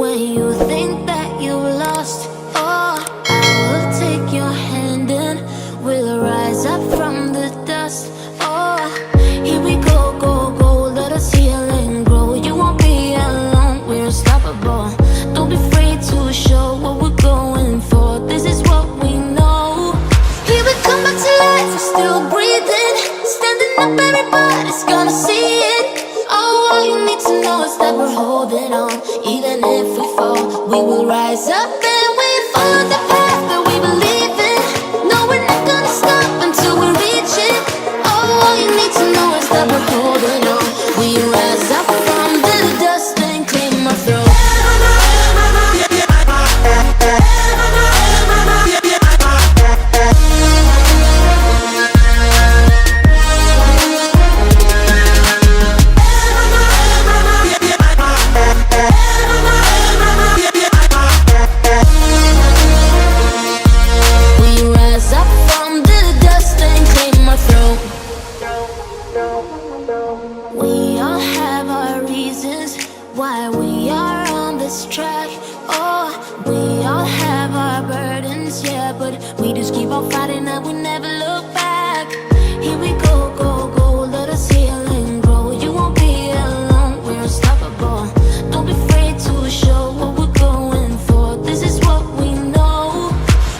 when you think that you lost. Oh, I will take your hand and we'll rise up from the dust. Oh, here we go, go, go, let us heal and grow. You won't be alone, we're unstoppable. Don't be afraid to show what we're going for. This is what we know. Here we come back to life, we're still breathing. Standing up, everybody's gonna see it. Oh, all you need to know is that we're holding on. Even if we fall, we will rise up and we follow the path that we believe in. No, we're not gonna stop until we reach it. Oh, all you need to know is that we're holding on. We rise up from the dust and claim our throne. We all have our reasons why we are on this track. Oh, we all have our burdens, yeah, but we just keep on fighting and we never look back. Here we go, go, go, let us heal and grow. You won't be alone, we're unstoppable. Don't be afraid to show what we're going for. This is what we know.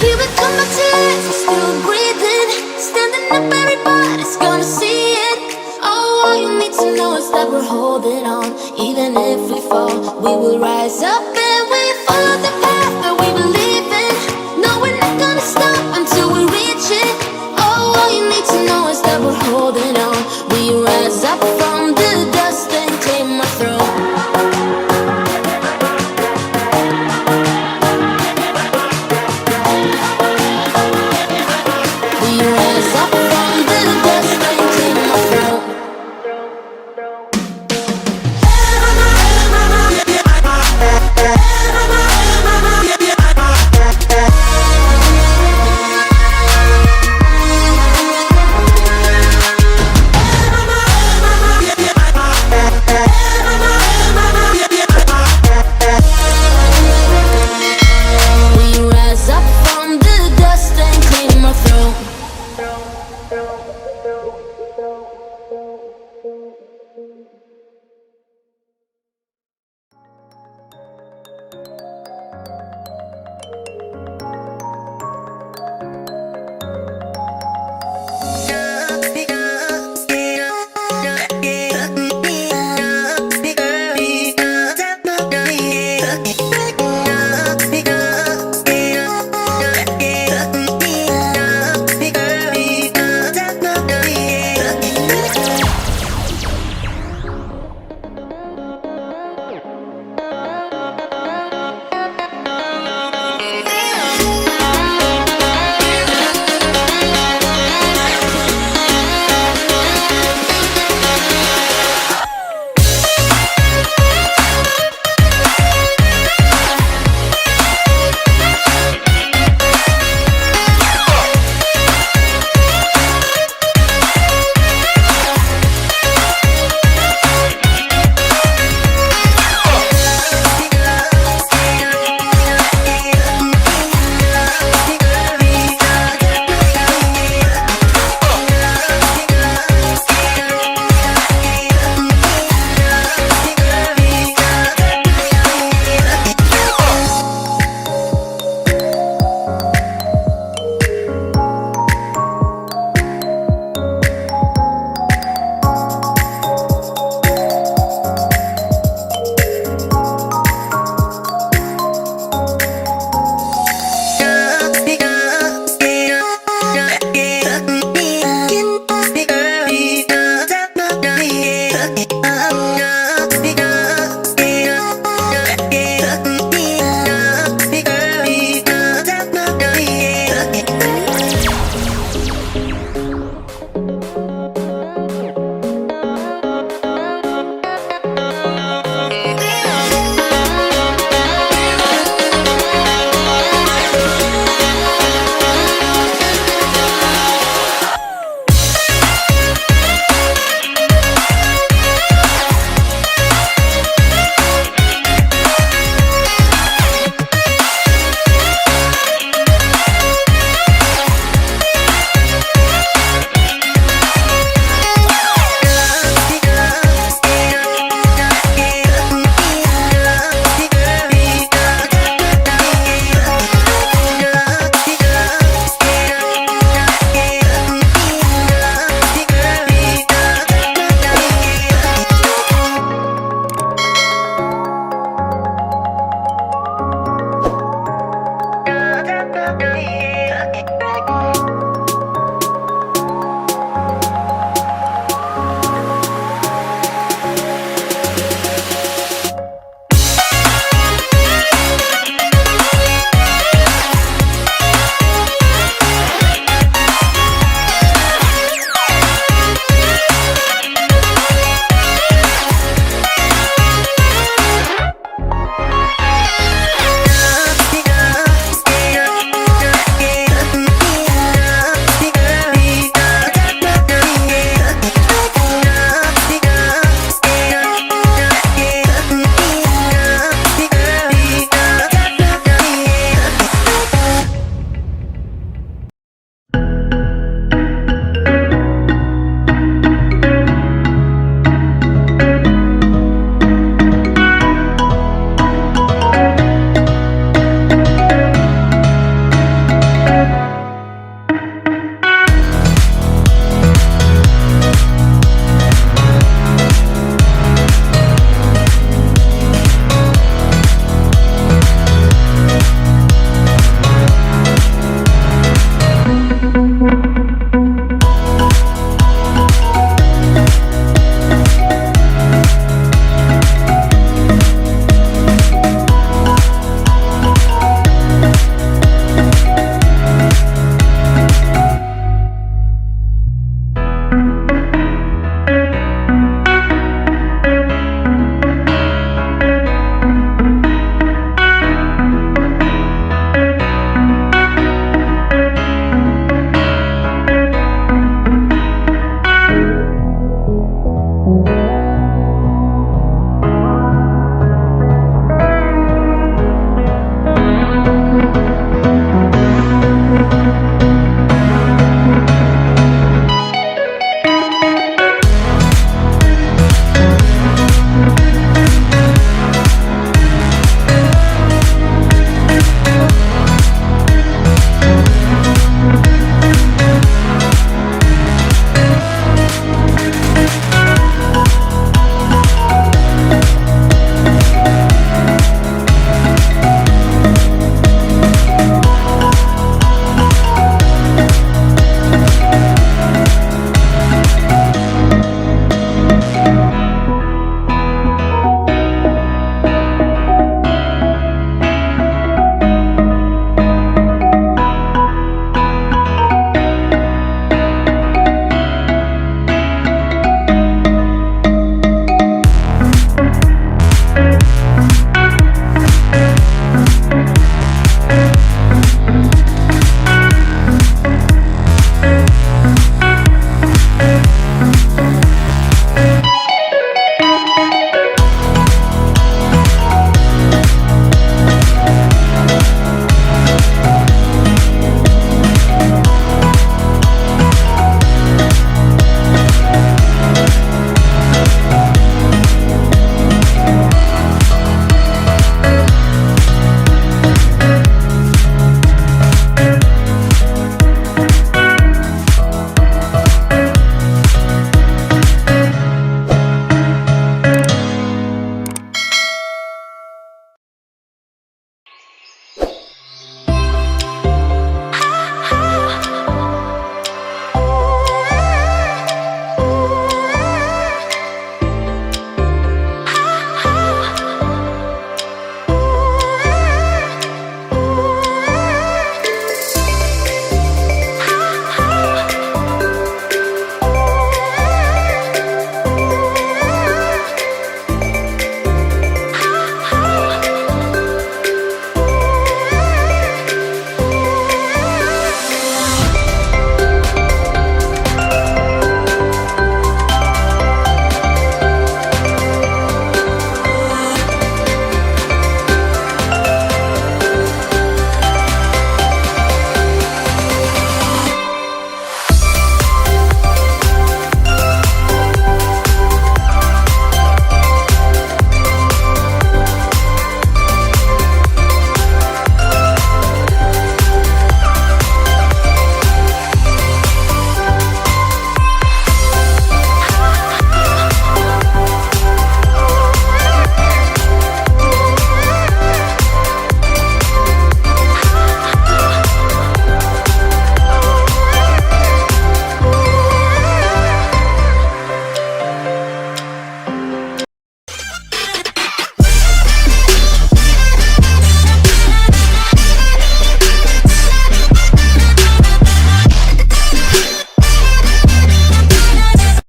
Here we come back to life, we're still breathing. Standing up, everybody's gonna see it. Oh, all you need to know is that we're holding on. Even if we fall, we will rise up and we follow the path that we believe in. No, we're not gonna stop until we reach it. Oh, all you need to know is that we're holding on. We rise up from the dust and claim our throne. We rise up from the dust and claim our throne.